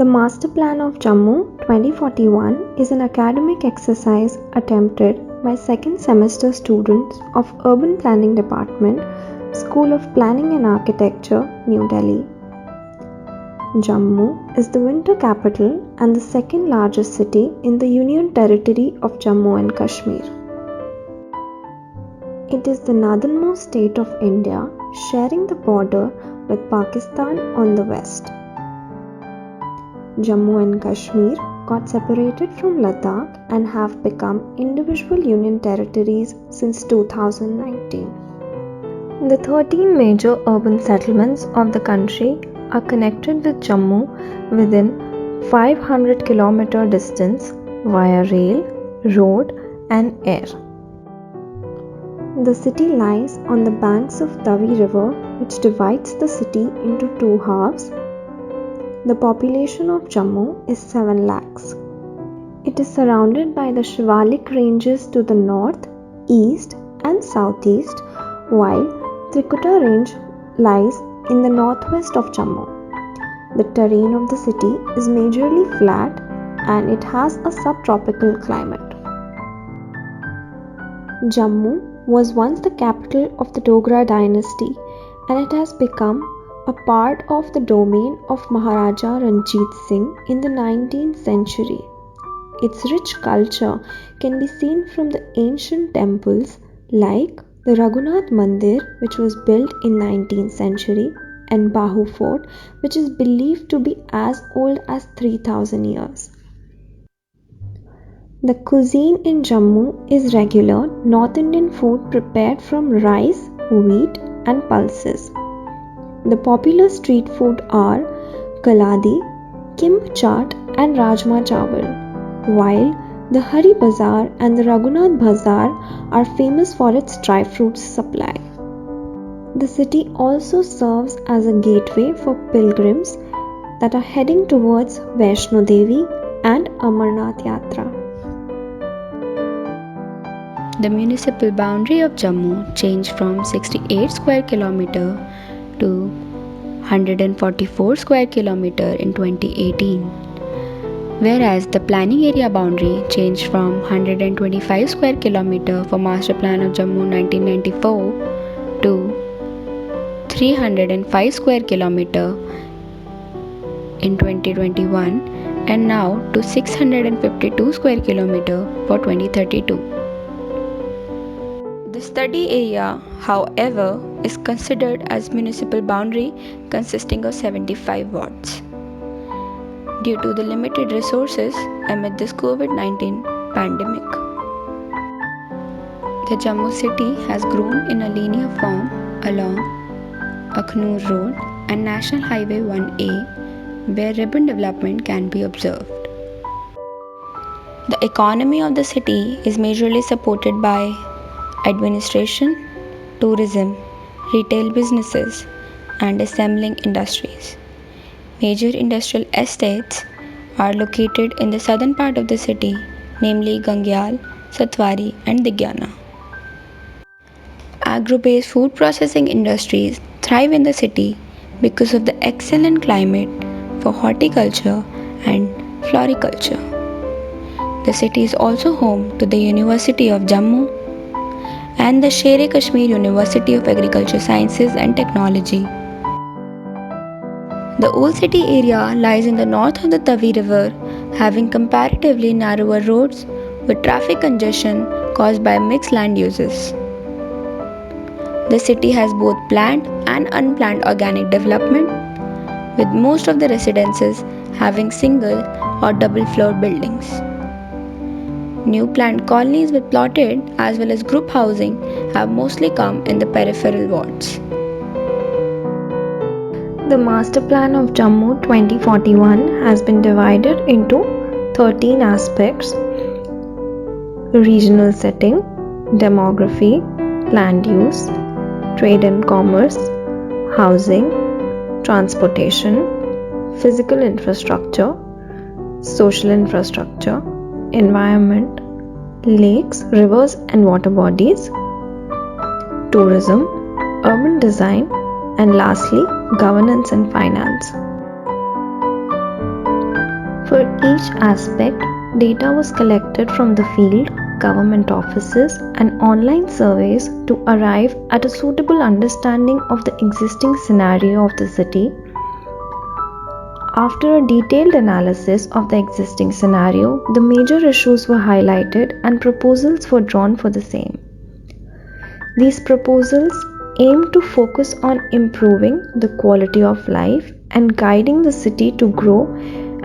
The Master Plan of Jammu 2041 is an academic exercise attempted by second semester students of Urban Planning Department, School of Planning and Architecture, New Delhi. Jammu is the winter capital and the second largest city in the Union Territory of Jammu and Kashmir. It is the northernmost state of India, sharing the border with Pakistan on the west. Jammu and Kashmir got separated from Ladakh and have become individual union territories since 2019. The 13 major urban settlements of the country are connected with Jammu within 500 km distance via rail, road and air. The city lies on the banks of Tavi River, which divides the city into two halves. The population of Jammu is 7 lakhs. It is surrounded by the Shivalik ranges to the north, east and southeast, while Trikuta range lies in the northwest of Jammu. The terrain of the city is majorly flat and it has a subtropical climate. Jammu was once the capital of the Dogra dynasty and it has become a part of the domain of Maharaja Ranjit Singh in the 19th century. Its rich culture can be seen from the ancient temples like the Raghunath Mandir, which was built in 19th century, and Bahu Fort, which is believed to be as old as 3000 years. The cuisine in Jammu is regular North Indian food prepared from rice, wheat and pulses. The popular street food are kaladi, kimb chaat and rajma chawal, while the Hari Bazaar and the Raghunath Bazaar are famous for its dry fruits supply. The city also serves as a gateway for pilgrims that are heading towards Vaishno Devi and Amarnath Yatra. The municipal boundary of Jammu changed from 68 square kilometer to 144 square kilometer in 2018, whereas the planning area boundary changed from 125 square kilometer for Master Plan of Jammu 1994 to 305 square kilometer in 2021 and now to 652 square kilometer for 2032. The study area, however, is considered as municipal boundary consisting of 75 wards. Due to the limited resources amid this COVID-19 pandemic, the Jammu city has grown in a linear form along Akhnoor Road and National Highway 1A, where urban development can be observed. The economy of the city is majorly supported by administration, tourism, retail businesses, and assembling industries. Major industrial estates are located in the southern part of the city, namely Gangyal, Satwari, and Digyana. Agro-based food processing industries thrive in the city because of the excellent climate for horticulture and floriculture. The city is also home to the University of Jammu and the Sher-e-Kashmir University of Agriculture Sciences and Technology. The old city area lies in the north of the Tavi River, having comparatively narrower roads with traffic congestion caused by mixed land uses. The city has both planned and unplanned organic development, with most of the residences having single or double floor buildings. New planned colonies with plotted as well as group housing have mostly come in the peripheral wards. The Master Plan of Jammu 2041 has been divided into 13 aspects: regional setting, demography, land use, trade and commerce, housing, transportation, physical infrastructure, social infrastructure, environment, lakes, rivers and water bodies, tourism, urban design, and lastly, governance and finance. For each aspect, data was collected from the field, government offices, and online surveys to arrive at a suitable understanding of the existing scenario of the city. After a detailed analysis of the existing scenario, the major issues were highlighted and proposals were drawn for the same. These proposals aim to focus on improving the quality of life and guiding the city to grow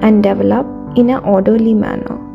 and develop in an orderly manner.